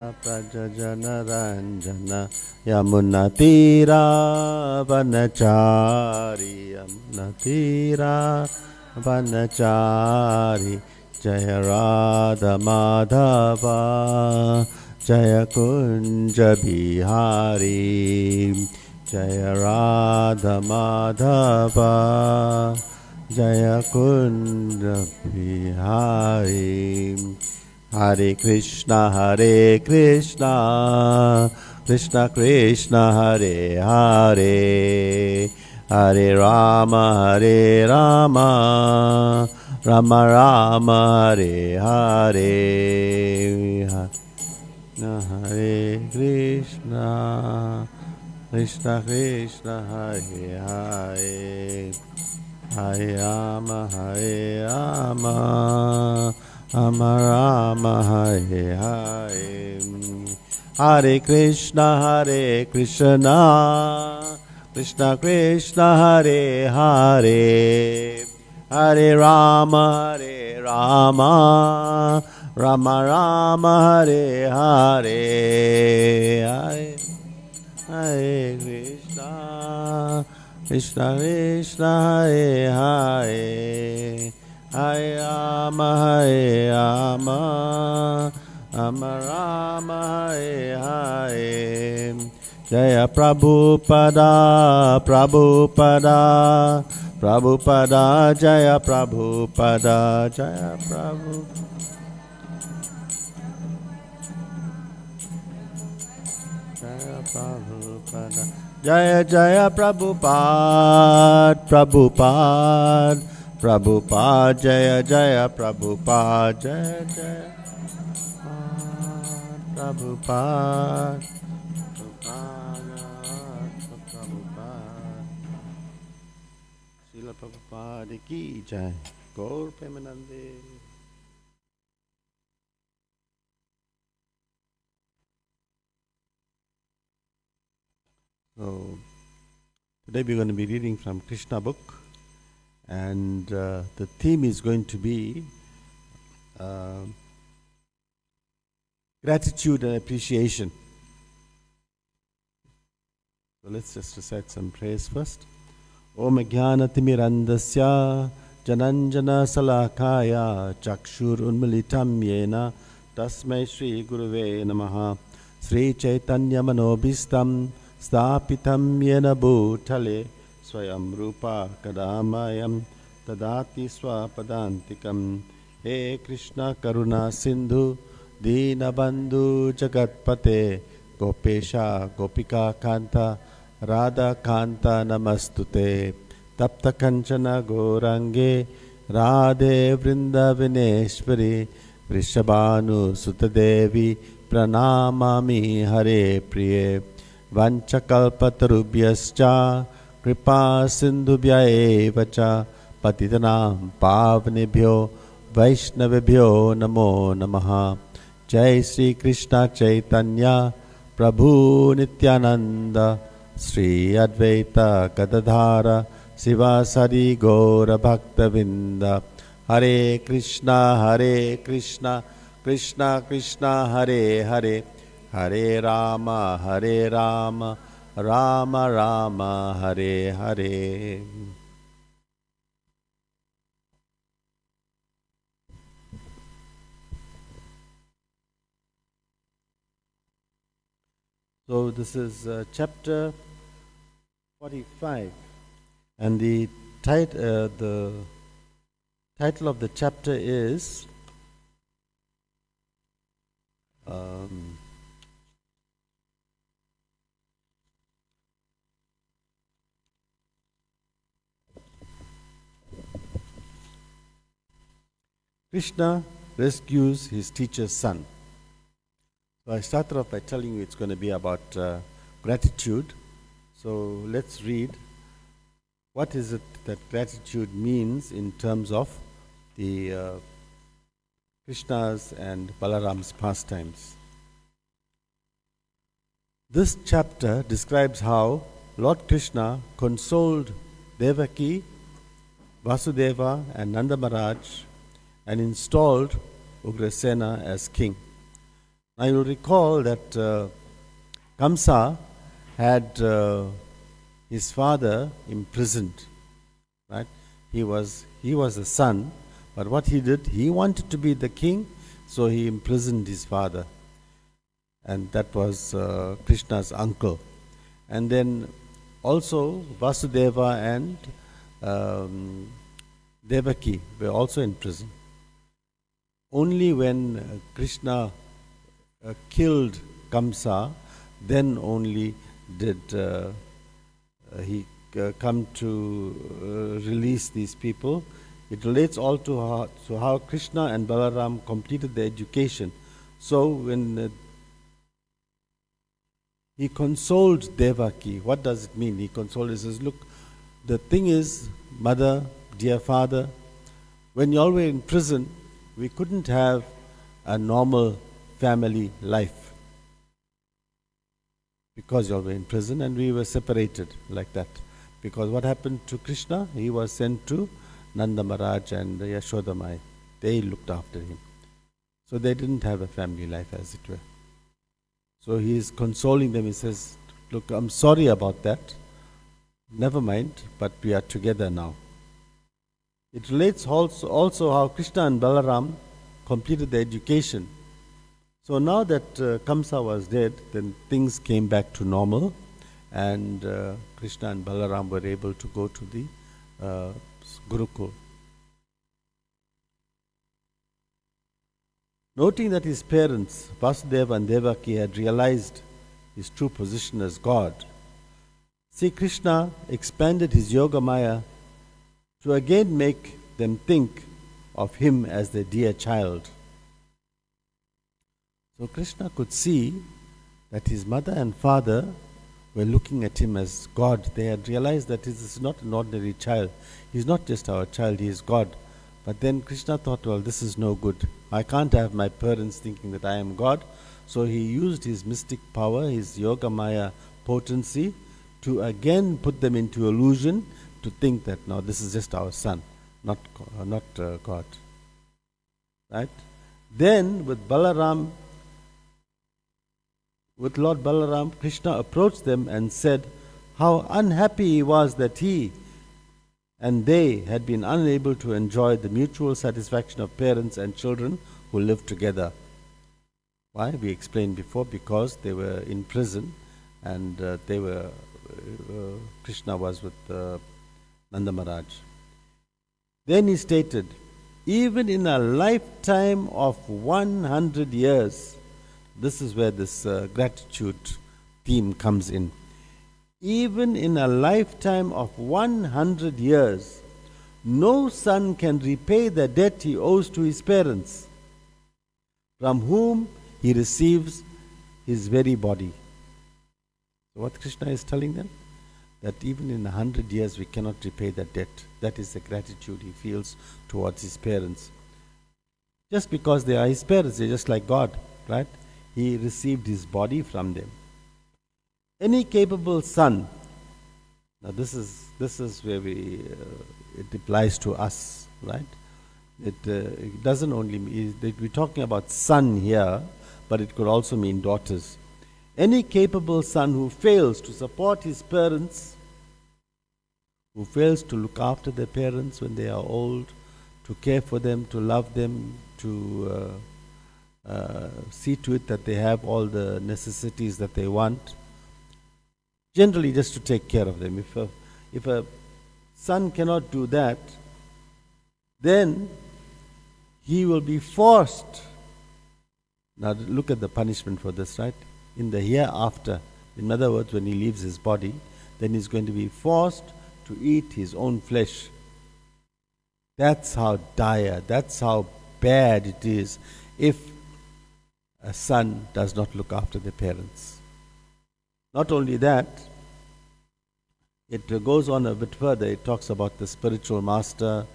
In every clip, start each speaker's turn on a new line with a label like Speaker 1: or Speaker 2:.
Speaker 1: Prajajana Ranjana Yamunatira Vanachari Yamunatira Vanachari Jaya Radha Madhava Jaya Kunja Bihari Jaya Radha Madhava Jaya Kunja Bihari. Hare Krishna, Krishna Krishna, Hare Hare, Hare Rama, Rama Rama, Hare Hare, Hare Krishna, Krishna Krishna, Hare Hare, Hare Rama, Rama Rama, Hare Hare. Hare Krishna, Krishna Krishna, Hare Hare, Hare Rama, Rama Rama, Hare Hare, Hare Hare Krishna, Krishna Krishna, Hare Hare, Hare Rama, Rama Rama, Hare Hare. Jaya Prabhupada, Prabhupada, Prabhupada, Jaya Prabhupada, Jaya Prabhupada. Jaya Prabhupada, Jaya Jaya Prabhupada, Prabhupada, Prabhupada, Jaya Jaya Prabhupada, Jaya Jaya Prabhupada, Prabhupada, Srila Prabhupada ki Jai, Gaur Premanande. So, today we're going to be reading from Krishna book, and the theme is going to be gratitude and appreciation. So let's just recite some prayers first. Om Jnanatimirandasya Jananjana Salakaya Chakshur Unmilitam Yena Tasmai Shri Guruve Namaha. Sri Caitanya Manobhistam Stapitam Yena Bhutale Swayam Rupa Kadamayam Tadati Swapadantikam. He Krishna Karuna Sindhu Dina Bandhu Jagatpate Gopesha Gopika Kanta Radha Kanta Namastute Tapta Kanchana Gorange Radhe Vrindavaneshwari Vrishabhanu Sutadevi Pranamami Hare Priye Vanchakalpatarubhyascha Kripa Sindhubhya evacha Patitanam Pavnebhyo Vaishnavebhyo Namo Namaha. Jai Sri Krishna Caitanya Prabhu Nityananda Sri Advaita Gadadhara Sivasari Gaura Bhaktavinda. Hare Krishna, Krishna Krishna, Hare Hare, Hare Rama, Rama Rama, Hare Hare. So this is chapter 45, and the title of the chapter is Krishna rescues his teacher's son. So I started off by telling you it's going to be about gratitude. So let's read what is it that gratitude means in terms of the Krishna's and Balaram's pastimes. This chapter describes how Lord Krishna consoled Devaki, Vasudeva and Nanda Maharaj and installed Ugrasena as king. Now you'll recall that Kamsa had his father imprisoned, right? He was a son, but what he did, he wanted to be the king, so he imprisoned his father, and that was Krishna's uncle. And then also Vasudeva and Devaki were also in prison. Only when Krishna killed Kamsa, then only did he come to release these people. It relates all to how Krishna and Balaram completed their education. So when he consoled Devaki, what does it mean? He consoled, he says, look, the thing is, mother, dear father, when you all were in prison, we couldn't have a normal family life because you all were in prison and we were separated like that. Because what happened to Krishna? He was sent to Nanda Maharaj and Yashoda Mai. They looked after him. So they didn't have a family life, as it were. So he is consoling them. He says, look, I'm sorry about that. Never mind, but we are together now. It relates also how Krishna and Balaram completed their education. So now that Kamsa was dead, then things came back to normal, and Krishna and Balaram were able to go to the Gurukul. Noting that his parents, Vasudeva and Devaki, had realized his true position as God, Sri Krishna expanded his Yoga Maya to again make them think of him as their dear child. So Krishna could see that his mother and father were looking at him as God. They had realized that this is not an ordinary child. He's not just our child, he is God. But then Krishna thought, well, this is no good. I can't have my parents thinking that I am God. So he used his mystic power, his Yoga Maya potency, to again put them into illusion, to think that now this is just our son, not God. Right? Then with Balaram, with Lord Balaram, Krishna approached them and said how unhappy he was that he and they had been unable to enjoy the mutual satisfaction of parents and children who lived together. Why? We explained before, because they were in prison and Krishna was with Nanda Maharaj. Then he stated, even in a lifetime of 100 years, this is where this gratitude theme comes in. Even in a lifetime of 100 years, no son can repay the debt he owes to his parents, from whom he receives his very body. So what Krishna is telling them? That even in 100 years we cannot repay that debt. That is the gratitude he feels towards his parents. Just because they are his parents, they're just like God, right? He received his body from them. Any capable son, now this is where it applies to us, right? It doesn't only mean, we're talking about son here, but it could also mean daughters. Any capable son who fails to support his parents, who fails to look after their parents when they are old, to care for them, to love them, to see to it that they have all the necessities that they want, generally just to take care of them. If a son cannot do that, then he will be forced. Now look at the punishment for this, right? In the hereafter, in other words, when he leaves his body, then he's going to be forced to eat his own flesh. That's how dire, that's how bad it is if a son does not look after the parents. Not only that, it goes on a bit further. It talks about the spiritual master,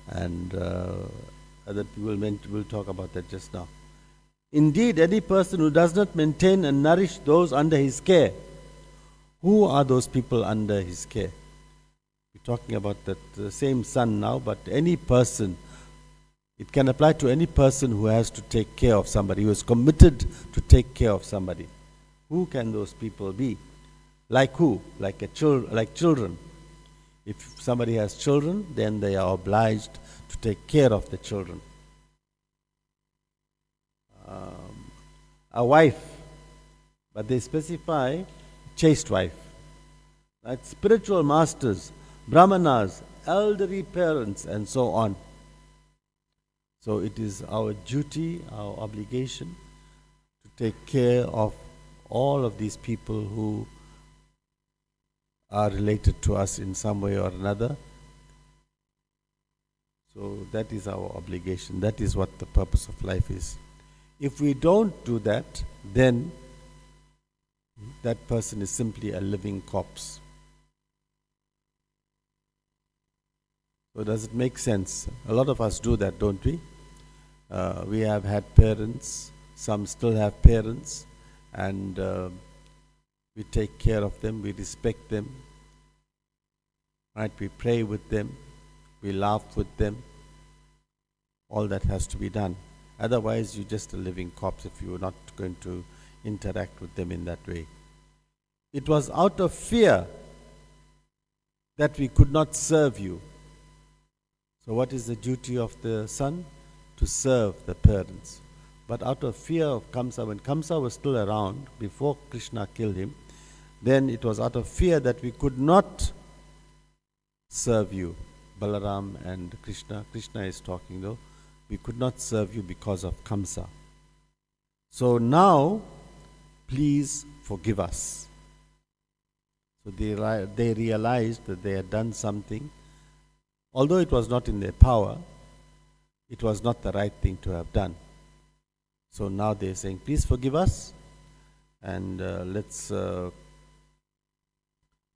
Speaker 1: and other people will talk about that just now. Indeed, any person who does not maintain and nourish those under his care. Who are those people under his care? We're talking about that same son now, but any person, It can apply to any person who has to take care of somebody, who is committed to take care of somebody. Who can those people be? Like who? Like children. If somebody has children, then they are obliged to take care of the children. A wife, but they specify chaste wife. Right? Spiritual masters, brahmanas, elderly parents, and so on. So it is our duty, our obligation to take care of all of these people who are related to us in some way or another. So that is our obligation. That is what the purpose of life is. If we don't do that, then that person is simply a living corpse. So does it make sense? A lot of us do that, don't we? We have had parents, some still have parents, and we take care of them, we respect them, right? We pray with them, we laugh with them. All that has to be done. Otherwise, you're just a living corpse if you're not going to interact with them in that way. It was out of fear that we could not serve you. So what is the duty of the son? To serve the parents. But out of fear of Kamsa, when Kamsa was still around, before Krishna killed him, then it was out of fear that we could not serve you. Balaram and Krishna is talking though, we could not serve you because of Kamsa. So now, please forgive us. So they realized that they had done something. Although it was not in their power, it was not the right thing to have done. So now they're saying, please forgive us and let's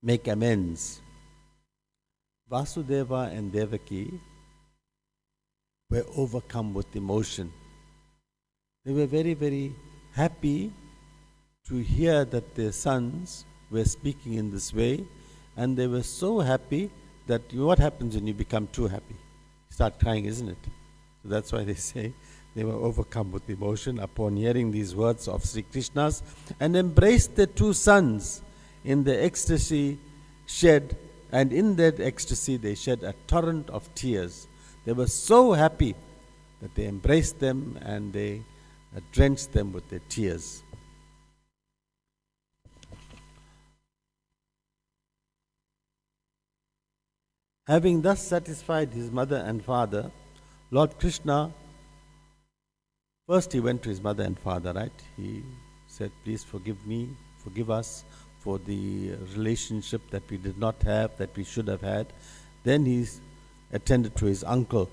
Speaker 1: make amends. Vasudeva and Devaki were overcome with emotion. They were very, very happy to hear that their sons were speaking in this way, and they were so happy that what happens when you become too happy? You start crying, isn't it? So that's why they say they were overcome with emotion upon hearing these words of Sri Krishna's and embraced their two sons in the ecstasy shed, and in that ecstasy they shed a torrent of tears. They were so happy that they embraced them and they drenched them with their tears. Having thus satisfied his mother and father, Lord Krishna, first he went to his mother and father, right? He said, please forgive me, forgive us for the relationship that we did not have, that we should have had. Then he attended to his uncle.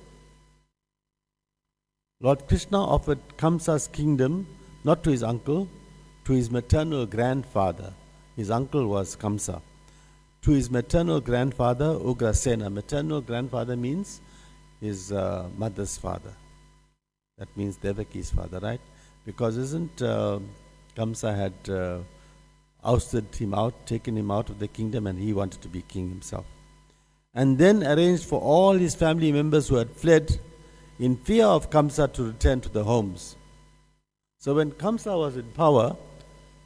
Speaker 1: Lord Krishna offered Kamsa's kingdom not to his uncle, to his maternal grandfather. His uncle was Kamsa. To his maternal grandfather, Ugrasena. Maternal grandfather means his mother's father. That means Devaki's father, right? Because isn't Kamsa had ousted him out, taken him out of the kingdom, and he wanted to be king himself. And then arranged for all his family members who had fled in fear of Kamsa to return to their homes. So when Kamsa was in power,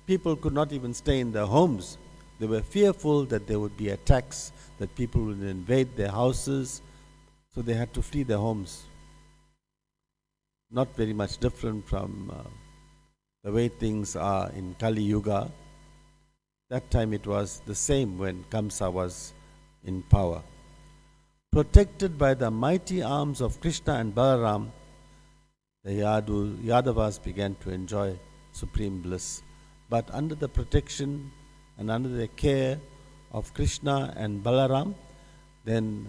Speaker 1: people could not even stay in their homes. They were fearful that there would be attacks, that people would invade their houses, so they had to flee their homes. Not very much different from the way things are in Kali Yuga. That time it was the same when Kamsa was in power. Protected by the mighty arms of Krishna and Balaram, the Yadavas began to enjoy supreme bliss. But under the protection and under the care of Krishna and Balaram, then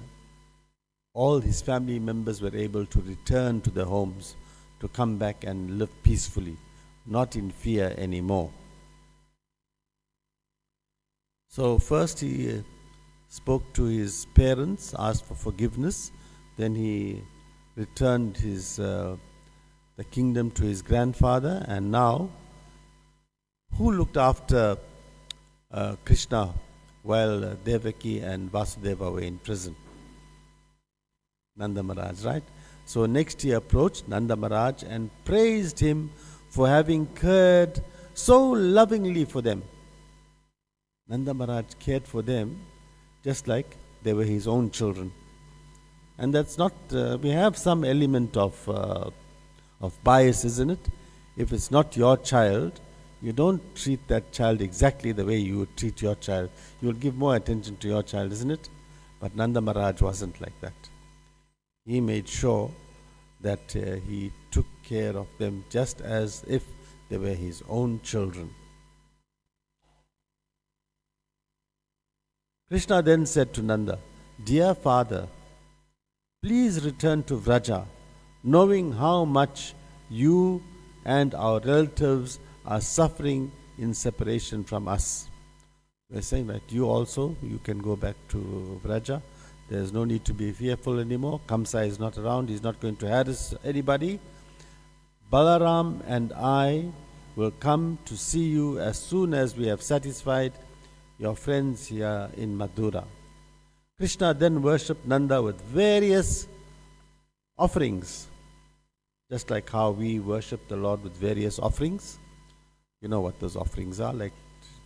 Speaker 1: all his family members were able to return to their homes, to come back and live peacefully, not in fear anymore. So first he spoke to his parents, asked for forgiveness, then he returned the kingdom to his grandfather, and now who looked after Krishna while Devaki and Vasudeva were in prison? Nanda Maharaj, right? So next he approached Nanda Maharaj and praised him for having cared so lovingly for them. Nanda Maharaj cared for them just like they were his own children. And that's not, we have some element of bias, isn't it? If it's not your child, you don't treat that child exactly the way you would treat your child. You will give more attention to your child, isn't it? But Nanda Maharaj wasn't like that. He made sure that he took care of them just as if they were his own children. Krishna then said to Nanda, "Dear father, please return to Vraja, knowing how much you and our relatives are suffering in separation from us." We're saying that you can go back to Vraja. There's no need to be fearful anymore. Kamsa is not around. He's not going to harass anybody. Balaram and I will come to see you as soon as we have satisfied your friends here in Madura. Krishna then worshipped Nanda with various offerings, just like how we worship the Lord with various offerings. You know what those offerings are. Like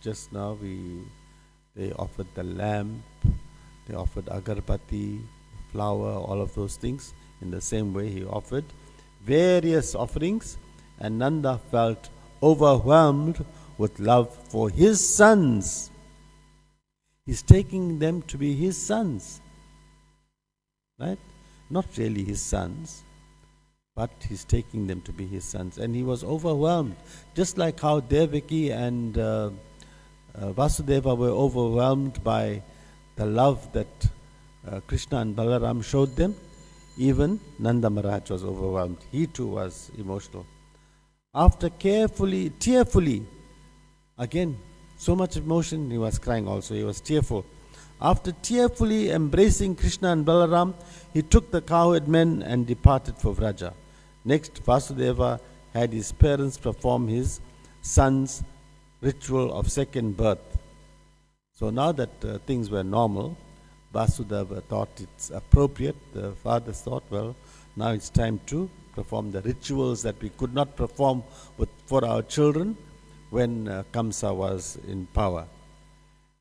Speaker 1: just now they offered the lamp, they offered agarbatti, flower, all of those things. In the same way he offered various offerings, and Nanda felt overwhelmed with love for his sons. He's taking them to be his sons, right? Not really his sons, but he's taking them to be his sons. And he was overwhelmed, just like how Devaki and Vasudeva were overwhelmed by the love that Krishna and Balaram showed them. Even Nanda Maharaj was overwhelmed. He too was emotional. After tearfully, again, so much emotion, he was crying also, he was tearful. After tearfully embracing Krishna and Balaram, he took the cowherd men and departed for Vraja. Next, Vasudeva had his parents perform his son's ritual of second birth. So now that things were normal, Vasudeva thought it's appropriate. The fathers thought, well, now it's time to perform the rituals that we could not perform for our children when Kamsa was in power.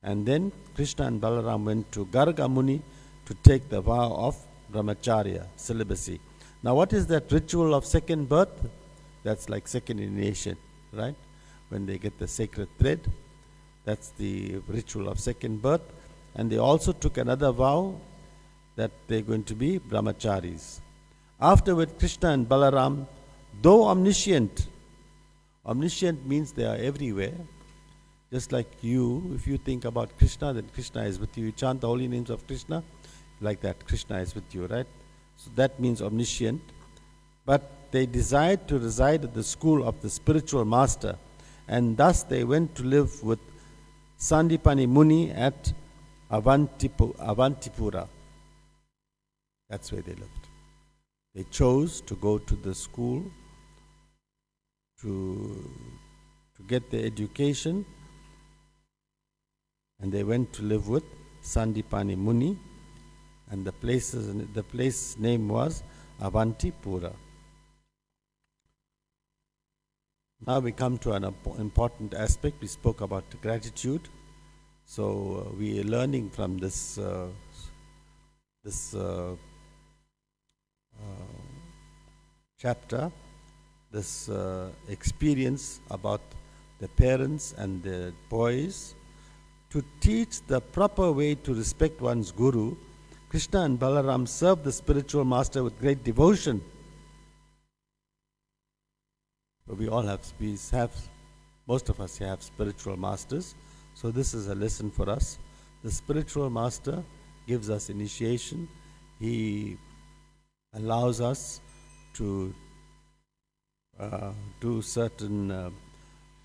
Speaker 1: And then Krishna and Balaram went to Garga Muni to take the vow of brahmacharya, celibacy. Now what is that ritual of second birth? That's like second initiation, right? When they get the sacred thread, that's the ritual of second birth. And they also took another vow that they're going to be brahmacharis. Afterward, Krishna and Balaram, though omniscient means they are everywhere. Just like you, if you think about Krishna, then Krishna is with you. You chant the holy names of Krishna, like that, Krishna is with you, right? So that means omniscient. But they desired to reside at the school of the spiritual master, and thus they went to live with Sandipani Muni at Avantipura. That's where they lived. They chose to go to the school to get their education, and they went to live with Sandipani Muni, and the place name was Avantipura. Now we come to an important aspect. We spoke about gratitude. So we are learning from this chapter, this experience about the parents and the boys, to teach the proper way to respect one's guru. Krishna and Balaram served the spiritual master with great devotion. Most of us have spiritual masters. So this is a lesson for us. The spiritual master gives us initiation. He allows us to do certain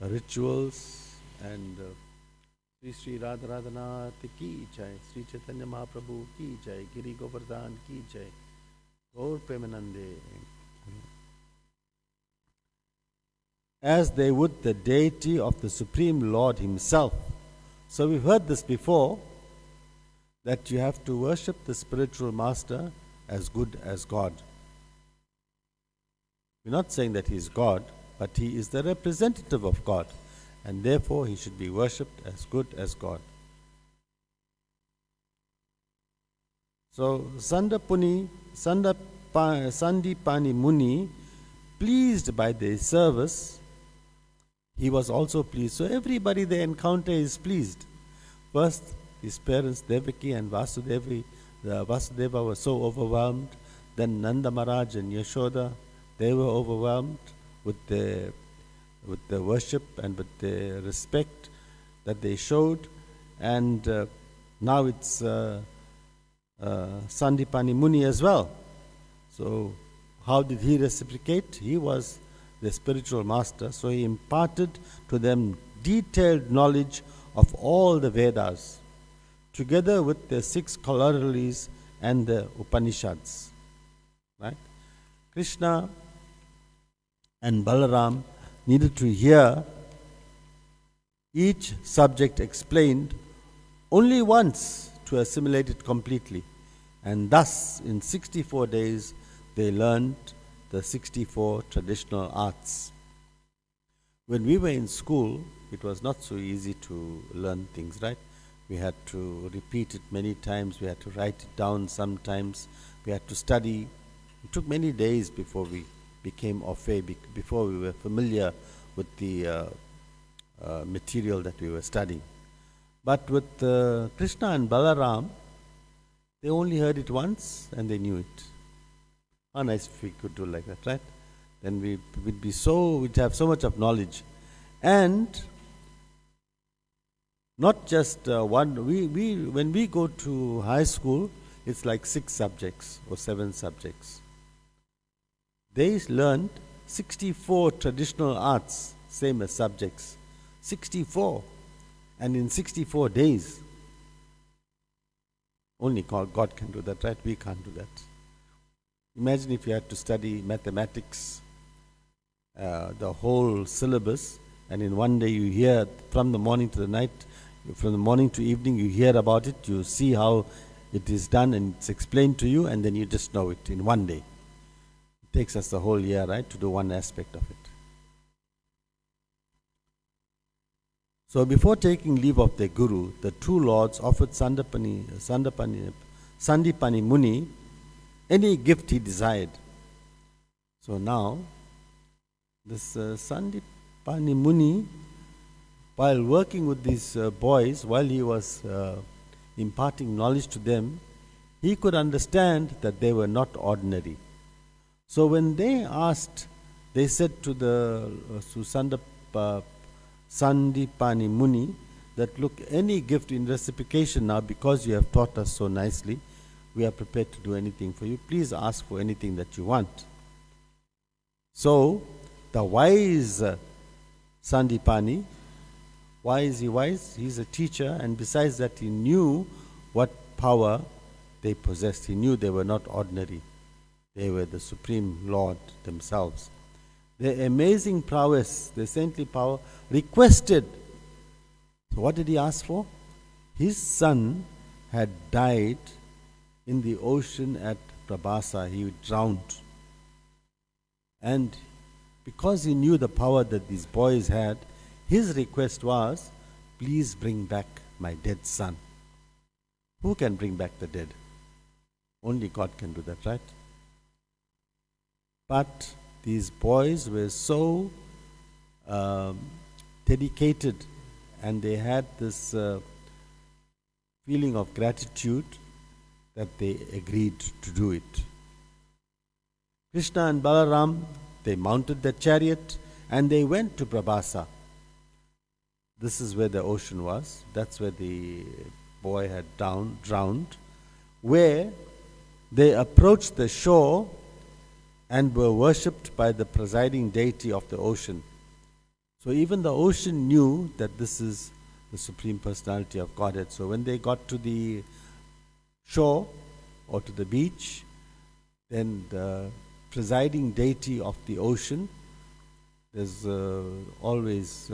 Speaker 1: rituals, and Sri Radharadhanath ki jai, Sri Caitanya Mahaprabhu ki jai, Giri Govardhan ki jai, Gaur Premanande. As they would the deity of the Supreme Lord Himself. So we've heard this before, that you have to worship the spiritual master as good as God. We're not saying that he is God, but he is the representative of God, and therefore he should be worshipped as good as God. So Sandipani Muni, pleased by their service, he was also pleased. So everybody they encounter is pleased. First, his parents Devaki and Vasudeva were so overwhelmed. Then Nanda Maharaj and Yashoda, they were overwhelmed with the worship and with the respect that they showed. And now it's Sandipani Muni as well. So how did he reciprocate? He was the spiritual master, so he imparted to them detailed knowledge of all the Vedas, together with the 6 corollaries and the Upanishads. Right? Krishna and Balaram needed to hear each subject explained only once to assimilate it completely. And thus, in 64 days, they learned the 64 traditional arts. When we were in school, it was not so easy to learn things, right? We had to repeat it many times, we had to write it down sometimes, we had to study. It took many days before we became au fait, before we were familiar with the material that we were studying. But with Krishna and Balaram, they only heard it once and they knew it. How nice if we could do like that, right? Then we'd have so much of knowledge. And not just one, when we go to high school, it's like 6 subjects or 7 subjects. They learned 64 traditional arts, same as subjects. 64. And in 64 days. Only God can do that, right? We can't do that. Imagine if you had to study mathematics, the whole syllabus, and in one day you hear from the morning to the night, from the morning to evening you hear about it, you see how it is done and it's explained to you, and then you just know it in one day. It takes us the whole year, right, to do one aspect of it. So before taking leave of their guru, the 2 lords offered Sandipani Muni any gift he desired. So now, this Sandipani Muni, while working with these boys, while he was imparting knowledge to them, he could understand that they were not ordinary. So when they asked, they said to the Sandipani Muni that, look, any gift in reciprocation now, because you have taught us so nicely, we are prepared to do anything for you. Please ask for anything that you want. So, the wise Sandipani, why is he wise? He's a teacher, and besides that, he knew what power they possessed. He knew they were not ordinary. They were the Supreme Lord themselves. Their amazing prowess, their saintly power, requested. So what did he ask for? His son had died in the ocean at Prabhasa. He drowned. And because he knew the power that these boys had, his request was, please bring back my dead son. Who can bring back the dead? Only God can do that, right? But these boys were so dedicated, and they had this feeling of gratitude that they agreed to do it. Krishna and Balaram, they mounted their chariot and they went to Prabhasa. This is where the ocean was. That's where the boy had drowned, where they approached the shore and were worshipped by the presiding deity of the ocean. So even the ocean knew that this is the Supreme Personality of Godhead. So when they got to the shore or to the beach, then the presiding deity of the ocean, there's always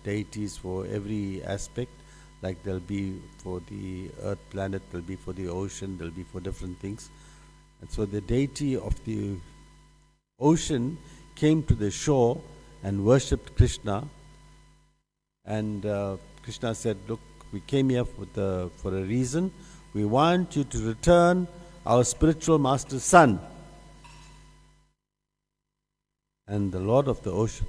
Speaker 1: deities for every aspect. Like there'll be for the earth planet, there'll be for the ocean, there'll be for different things. And so the deity of the ocean came to the shore and worshipped Krishna. And Krishna said, look, we came here for a reason. We want you to return our spiritual master's son. And the Lord of the ocean.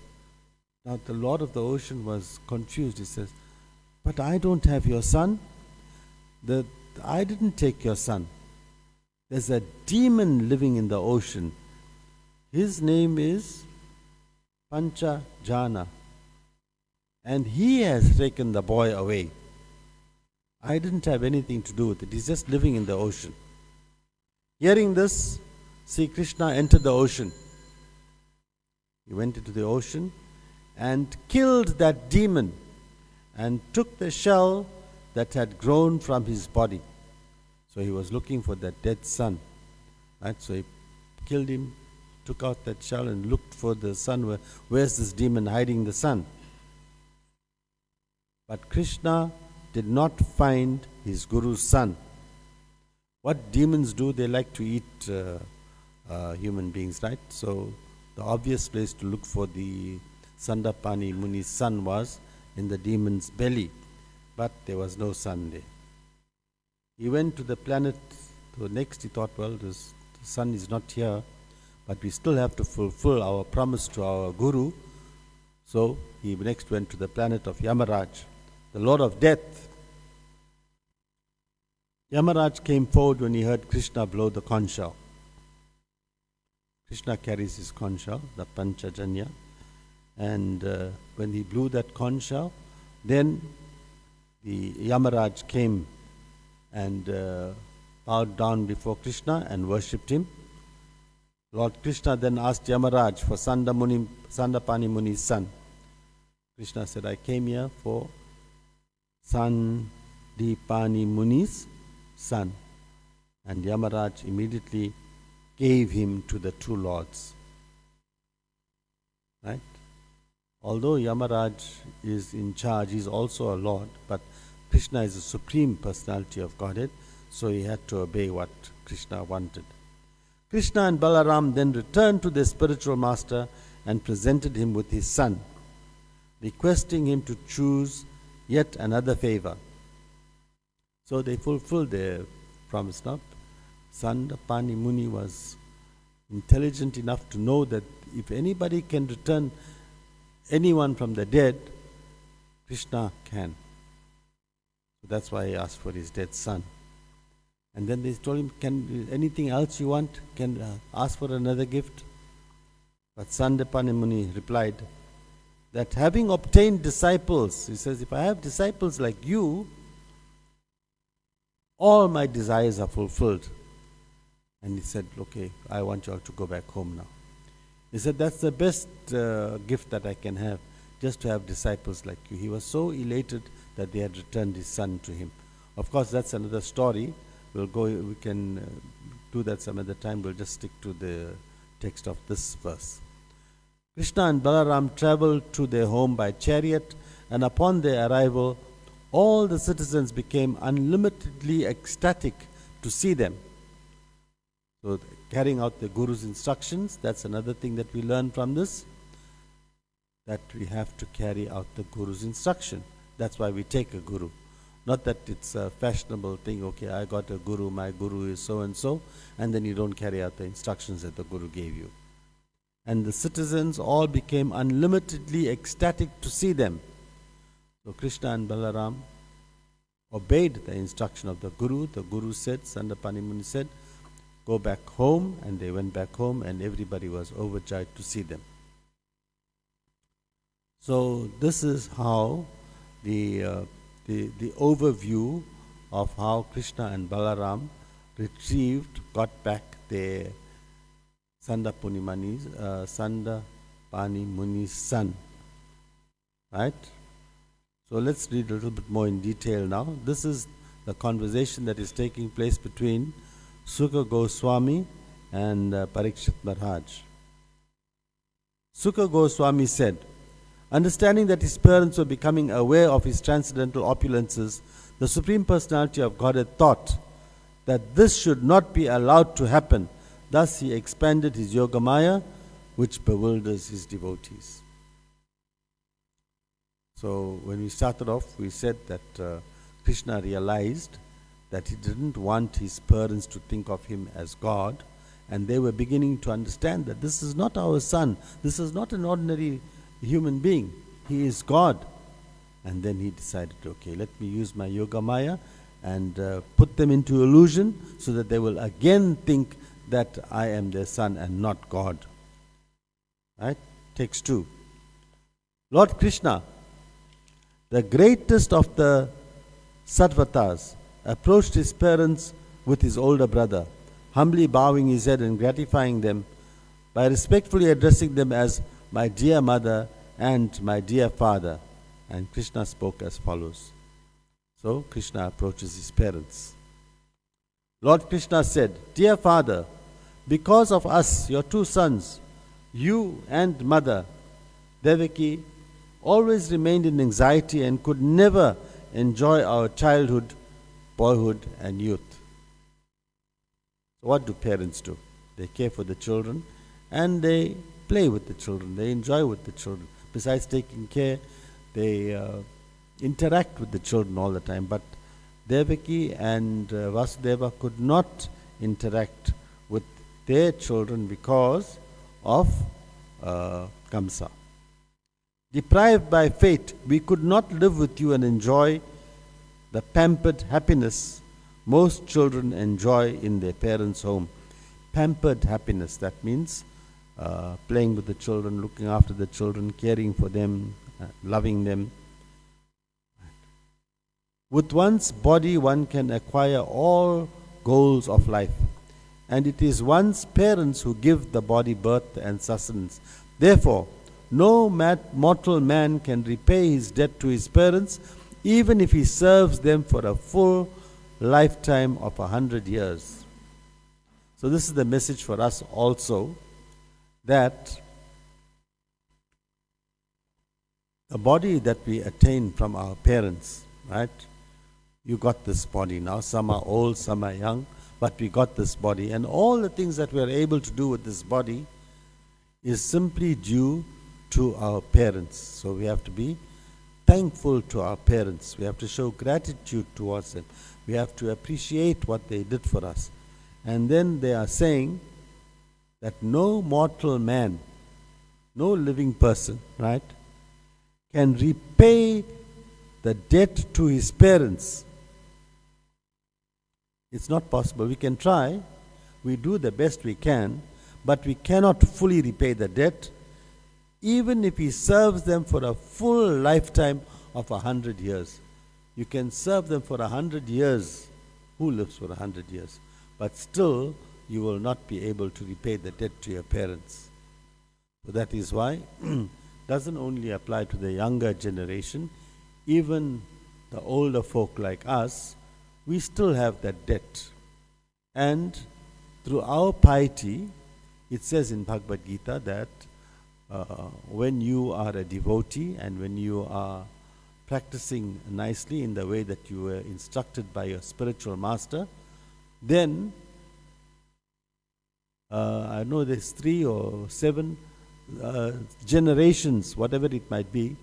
Speaker 1: Now the Lord of the ocean was confused. He says, but I don't have your son. I didn't take your son. There's a demon living in the ocean. His name is Panchajana. And he has taken the boy away. I didn't have anything to do with it. He's just living in the ocean. Hearing this, Sri Krishna entered the ocean. He went into the ocean and killed that demon and took the shell that had grown from his body. So he was looking for that dead son. Right? So he killed him, took out that shell and looked for the son. Where's this demon hiding the son? But Krishna did not find his guru's son. What demons do, they like to eat human beings, right? So the obvious place to look for the Sandapani Muni's son was in the demon's belly. But there was no son there. He went to the planet. So next he thought, well, the son is not here, but we still have to fulfill our promise to our guru. So he next went to the planet of Yamaraj, the Lord of Death. Yamaraj came forward when he heard Krishna blow the conch shell. Krishna carries his conch shell, the Panchajanya, and when he blew that conch shell, then the Yamaraj came and bowed down before Krishna and worshipped him. Lord Krishna then asked Yamaraj for Sandapani Muni's son. Krishna said, I came here for Sandipani Muni's son. And Yamaraj immediately gave him to the two lords. Right? Although Yamaraj is in charge, he is also a lord, but Krishna is the supreme personality of Godhead, so he had to obey what Krishna wanted. Krishna and Balaram then returned to their spiritual master and presented him with his son, requesting him to choose yet another favor. So they fulfilled their promise. Now, Sandapani Muni was intelligent enough to know that if anybody can return anyone from the dead, Krishna can. So that's why he asked for his dead son. And then they told him, can anything else you want? Can ask for another gift? But Sandapani Muni replied that having obtained disciples, he says, if I have disciples like you, all my desires are fulfilled. And he said, okay, I want you all to go back home now. He said, that's the best gift that I can have, just to have disciples like you. He was so elated that they had returned his son to him. Of course, that's another story. We can do that some other time. We'll just stick to the text of this verse. Krishna and Balaram traveled to their home by chariot, and upon their arrival, all the citizens became unlimitedly ecstatic to see them. So, carrying out the Guru's instructions, that's another thing that we learn from this, that we have to carry out the Guru's instruction. That's why we take a Guru. Not that it's a fashionable thing, okay, I got a Guru, my Guru is so and so, and then you don't carry out the instructions that the Guru gave you. And the citizens all became unlimitedly ecstatic to see them. So Krishna and Balaram obeyed the instruction of the Guru. The Guru said, Sandapani Muni said, go back home, and they went back home, and everybody was overjoyed to see them. So this is how the overview of how Krishna and Balaram got back their Sandapani Muni's son. Right? So let's read a little bit more in detail now. This is the conversation that is taking place between Sukha Goswami and Parikshit Maharaj. Sukha Goswami said, understanding that his parents were becoming aware of his transcendental opulences, the Supreme Personality of Godhead thought that this should not be allowed to happen. Thus he expanded his Yogamaya which bewilders his devotees. So when we started off, we said that Krishna realized that he didn't want his parents to think of him as God, and they were beginning to understand that this is not our son, this is not an ordinary human being, he is God. And then he decided, okay, let me use my Yoga Maya and put them into illusion so that they will again think that I am their son and not God. Right? Text 2. Lord Krishna, the greatest of the Sattvatas, approached his parents with his older brother, humbly bowing his head and gratifying them by respectfully addressing them as my dear mother and my dear father. And Krishna spoke as follows. So Krishna approaches his parents. Lord Krishna said, Dear father, because of us, your two sons, you and mother, Devaki, always remained in anxiety and could never enjoy our childhood, boyhood and youth. So what do parents do? They care for the children and they play with the children, they enjoy with the children. Besides taking care, they interact with the children all the time. But Devaki and Vasudeva could not interact with their children because of Kamsa. Deprived by fate, we could not live with you and enjoy the pampered happiness most children enjoy in their parents' home. Pampered happiness, that means playing with the children, looking after the children, caring for them, loving them. With one's body, one can acquire all goals of life. And it is one's parents who give the body birth and sustenance. Therefore, no mortal man can repay his debt to his parents, even if he serves them for a full lifetime of 100 years. So this is the message for us also, that the body that we attain from our parents, right? You got this body now. Some are old, some are young, but we got this body. And all the things that we are able to do with this body is simply due to our parents. So we have to be thankful to our parents. We have to show gratitude towards them. We have to appreciate what they did for us. And then they are saying that no mortal man, no living person, right, can repay the debt to his parents. It's not possible. We can try, we do the best we can, but we cannot fully repay the debt, even if he serves them for a full lifetime of 100 years. You can serve them for 100 years. Who lives for 100 years? But still, you will not be able to repay the debt to your parents. So that is why it doesn't only apply to the younger generation, even the older folk like us, we still have that debt. And through our piety, it says in Bhagavad Gita that when you are a devotee and when you are practicing nicely in the way that you were instructed by your spiritual master, then I know there's 3 or 7 generations, whatever it might be,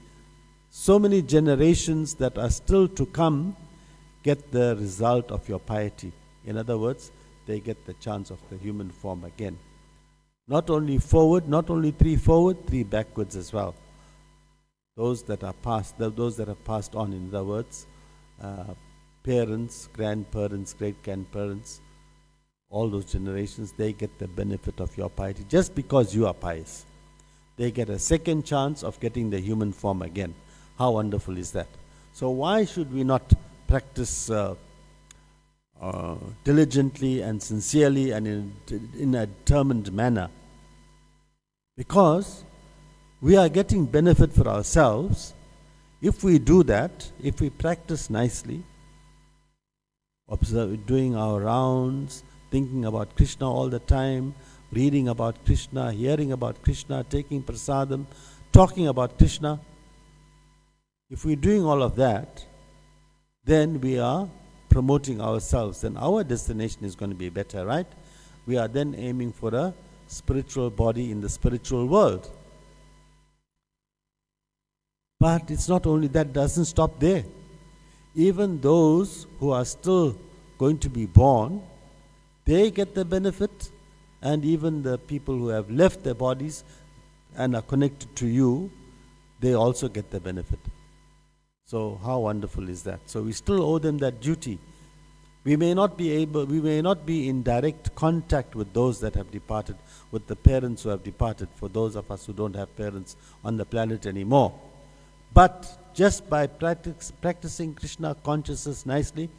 Speaker 1: so many generations that are still to come get the result of your piety. In other words, they get the chance of the human form again. Not only forward, not only 3 forward, 3 backwards as well. Those that are passed, those that have passed on, in other words, parents, grandparents, great-grandparents, all those generations, they get the benefit of your piety just because you are pious. They get a second chance of getting the human form again. How wonderful is that? So why should we not practice diligently and sincerely and in a determined manner? Because we are getting benefit for ourselves if we do that, if we practice nicely, doing our rounds, thinking about Krishna all the time, reading about Krishna, hearing about Krishna, taking prasadam, talking about Krishna. If we're doing all of that, then we are promoting ourselves, and our destination is going to be better, right? We are then aiming for a spiritual body in the spiritual world. But it's not only that, doesn't stop there. Even those who are still going to be born, they get the benefit, and even the people who have left their bodies and are connected to you, they also get the benefit. So how wonderful is that? So we still owe them that duty. We may not be in direct contact with those that have departed, with the parents who have departed, for those of us who don't have parents on the planet anymore. But just by practicing Krishna consciousness nicely,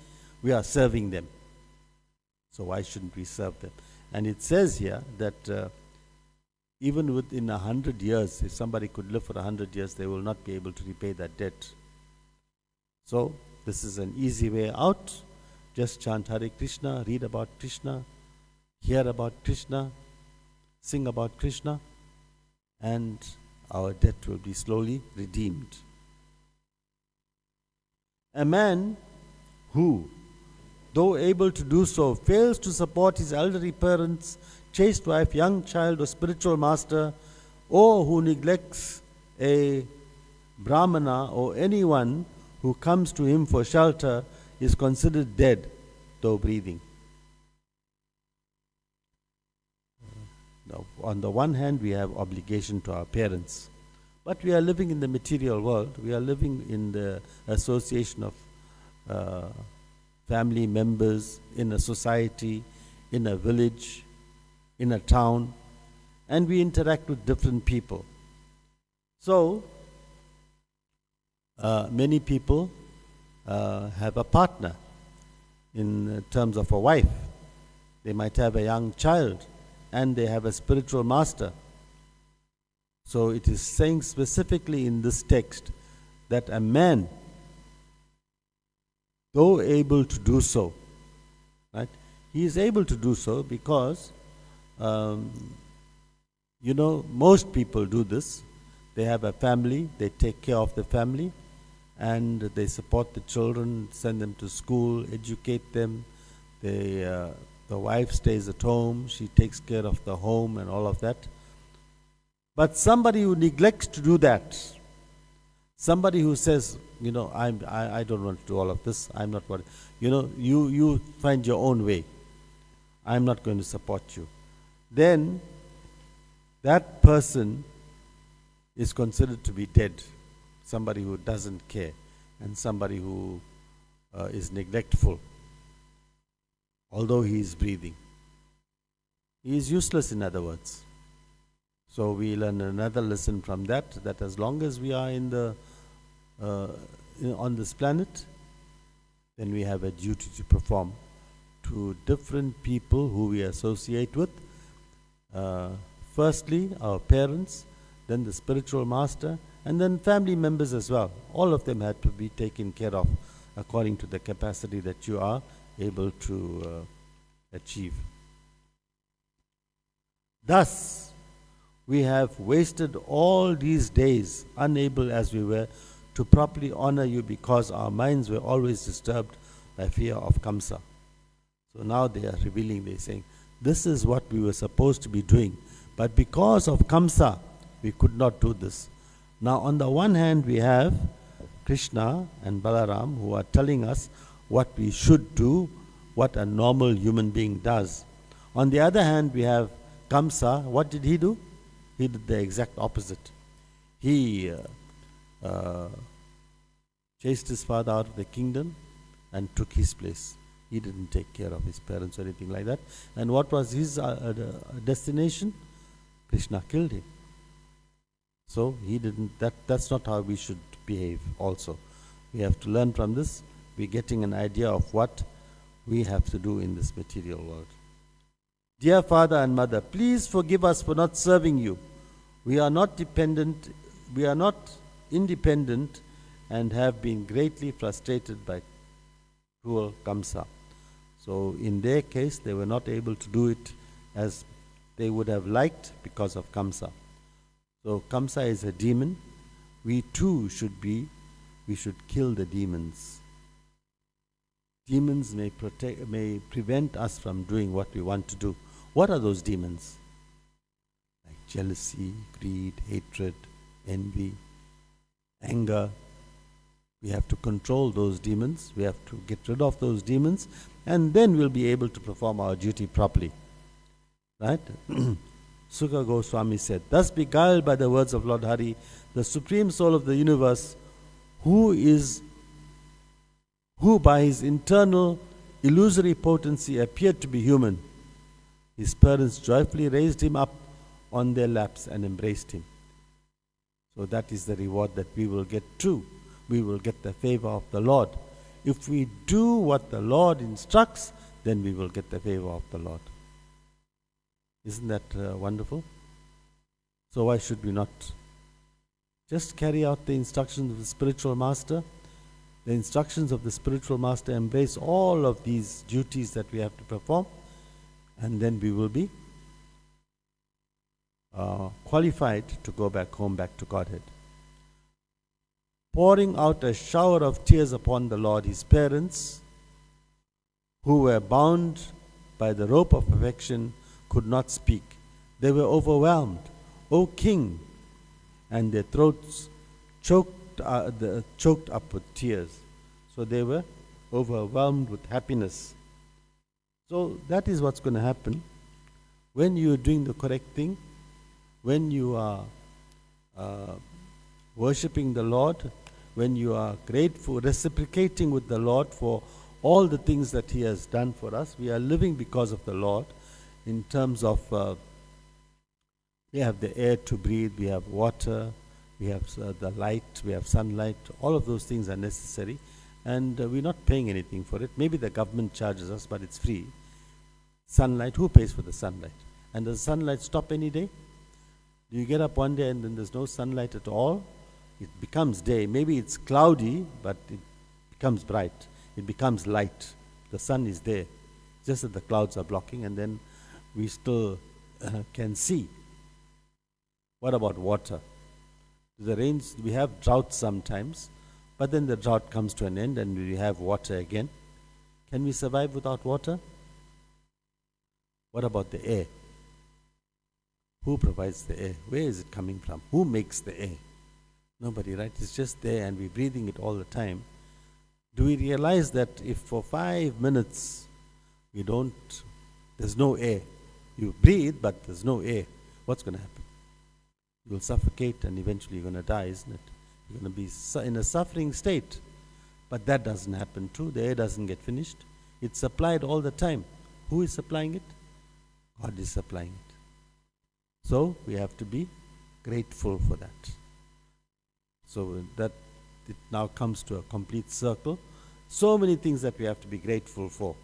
Speaker 1: we are serving them. So why shouldn't we serve them? And it says here that even within 100 years, if somebody could live for 100 years, they will not be able to repay that debt. So this is an easy way out. Just chant Hare Krishna, read about Krishna, hear about Krishna, sing about Krishna, and our debt will be slowly redeemed. A man who, though able to do so, fails to support his elderly parents, chaste wife, young child, or spiritual master, or who neglects a brahmana or anyone who comes to him for shelter, is considered dead, though breathing. Now, on the one hand, we have obligation to our parents, but we are living in the material world. We are living in the association of family members, in a society, in a village, in a town, and we interact with different people. So, many people have a partner in terms of a wife. They might have a young child, and they have a spiritual master. So it is saying specifically in this text that a man, though able to do so, right? He is able to do so because, most people do this. They have a family, they take care of the family, and they support the children, send them to school, educate them. The wife stays at home, she takes care of the home and all of that. But somebody who neglects to do that, somebody who says, I don't want to do all of this, I'm not worried. You find your own way. I'm not going to support you. Then that person is considered to be dead. Somebody who doesn't care, and somebody who is neglectful, although he is breathing. He is useless, in other words. So we learn another lesson from that, that as long as we are on this planet, then we have a duty to perform to different people who we associate with. Firstly, our parents, then the spiritual master, and then family members as well. All of them had to be taken care of according to the capacity that you are able to achieve. Thus, we have wasted all these days, unable as we were to properly honor you, because our minds were always disturbed by fear of Kamsa. So now they are revealing, they're saying, this is what we were supposed to be doing, but because of Kamsa, we could not do this. Now on the one hand, we have Krishna and Balaram who are telling us what we should do, what a normal human being does. On the other hand, we have Kamsa. What did he do? He did the exact opposite. He chased his father out of the kingdom and took his place. He didn't take care of his parents or anything like that. And what was his destination? Krishna killed him. So he didn't. That's not how we should behave also. We have to learn from this. We're getting an idea of what we have to do in this material world. Dear Father and Mother, please forgive us for not serving you. We are not independent and have been greatly frustrated by cruel Kamsa. So in their case, they were not able to do it as they would have liked because of Kamsa. So Kamsa is a demon. We too should kill the demons. Demons may prevent us from doing what we want to do. What are those demons? jealousy, greed, hatred, envy, anger. We have to control those demons. We have to get rid of those demons, and then we'll be able to perform our duty properly. Right? Sukha Goswami said, thus beguiled by the words of Lord Hari, the Supreme Soul of the universe, who by his internal illusory potency appeared to be human, his parents joyfully raised him up on their laps and embraced him. So that is the reward that we will get too. We will get the favor of the Lord. If we do what the Lord instructs, then we will get the favor of the Lord. Isn't that wonderful? So why should we not just carry out the instructions of the spiritual master? The instructions of the spiritual master embrace all of these duties that we have to perform, and then we will be qualified to go back home, back to Godhead. Pouring out a shower of tears upon the Lord, his parents, who were bound by the rope of affection, could not speak. They were overwhelmed. O King! And their throats choked up with tears. So they were overwhelmed with happiness. So that is what's going to happen when you are doing the correct thing, when you are worshipping the Lord, when you are grateful, reciprocating with the Lord for all the things that He has done for us. We are living because of the Lord in terms of we have the air to breathe, we have water, we have the light, we have sunlight. All of those things are necessary, and we're not paying anything for it. Maybe the government charges us, but it's free. Sunlight, who pays for the sunlight? And does sunlight stop any day? Do you get up one day and then there's no sunlight at all? It becomes day. Maybe it's cloudy, but it becomes bright. It becomes light. The sun is there. Just that the clouds are blocking, and then we still can see. What about water? The rains, we have droughts sometimes, but then the drought comes to an end and we have water again. Can we survive without water? What about the air? Who provides the air? Where is it coming from? Who makes the air? Nobody, right? It's just there and we're breathing it all the time. Do we realize that if for 5 minutes there's no air, you breathe but there's no air, what's going to happen? You'll suffocate and eventually you're going to die, isn't it? You're going to be in a suffering state. But that doesn't happen too. The air doesn't get finished. It's supplied all the time. Who is supplying it? God is supplying it. So we have to be grateful for that. So that it now comes to a complete circle. So many things that we have to be grateful for.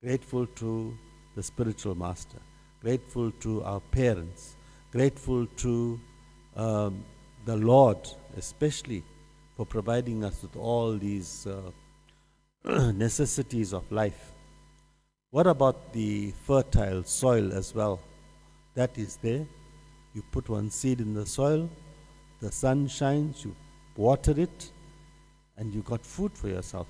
Speaker 1: Grateful to the spiritual master. Grateful to our parents. Grateful to the Lord, especially for providing us with all these necessities of life. What about the fertile soil as well? That is there. You put one seed in the soil, the sun shines, you water it, and you got food for yourself.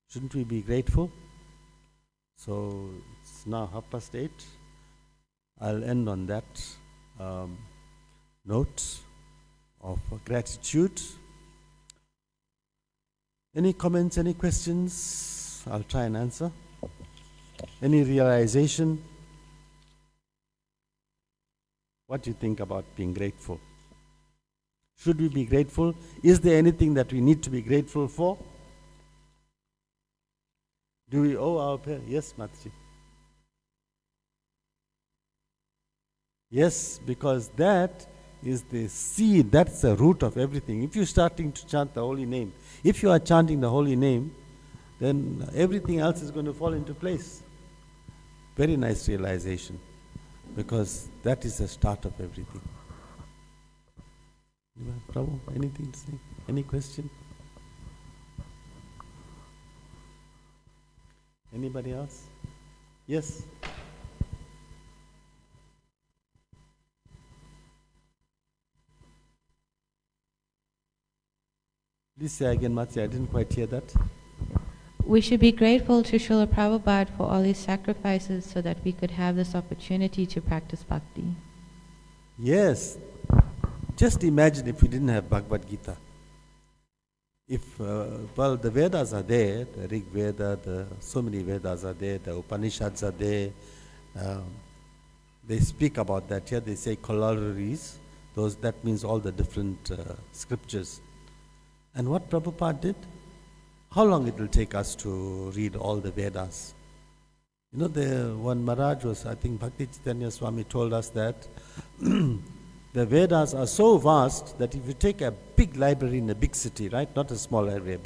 Speaker 1: Shouldn't we be grateful? So it's now 8:30. I'll end on that note of gratitude. Any comments, any questions? I'll try and answer. Any realization? What do you think about being grateful? Should we be grateful? Is there anything that we need to be grateful for? Do we owe our parents? Yes, Matji. Yes, because that is the seed, that's the root of everything. If you're starting to chant the holy name, if you are chanting the holy name, then everything else is going to fall into place. Very nice realization, because that is the start of everything. Prabhu, anything to say? Any question? Anybody else? Yes? Please say again, Matsi, I didn't quite hear that.
Speaker 2: We should be grateful to Srila Prabhupada for all his sacrifices so that we could have this opportunity to practice bhakti.
Speaker 1: Yes. Just imagine if we didn't have Bhagavad Gita. If, well, the Vedas are there, the Rig Veda, so many Vedas are there, the Upanishads are there. They speak about that here. They say corollaries. That means all the different scriptures. And what Prabhupada did? How long it will take us to read all the Vedas? You know, one Maharaj was, I think Bhakti Caitanya Swami told us that the Vedas are so vast that if you take a big library in a big city, right, not a small library, a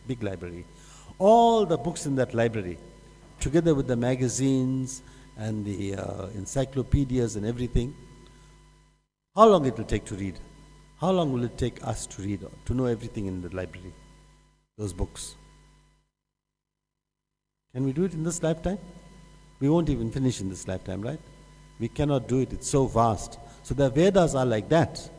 Speaker 1: big library, all the books in that library, together with the magazines and the encyclopedias and everything, how long it will take to read? How long will it take us to read, to know everything in the library, those books? Can we do it in this lifetime? We won't even finish in this lifetime, right? We cannot do it, it's so vast. So the Vedas are like that.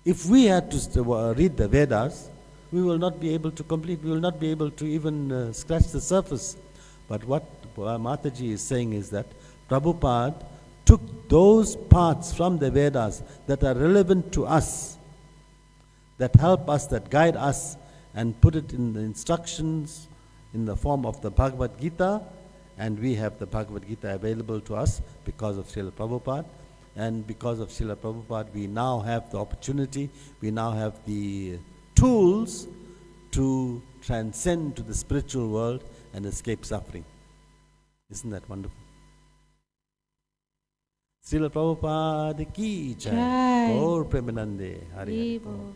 Speaker 1: If we had to read the Vedas, we will not be able to complete, we will not be able to even scratch the surface. But what Mataji is saying is that Prabhupada took those parts from the Vedas that are relevant to us, that help us, that guide us, and put it in the instructions in the form of the Bhagavad Gita, and we have the Bhagavad Gita available to us because of Srila Prabhupada. And because of Srila Prabhupada, we now have the opportunity, we now have the tools to transcend to the spiritual world and escape suffering. Isn't that wonderful? Srila Prabhupada ki jai. Gaur Premanande. Hari Hari.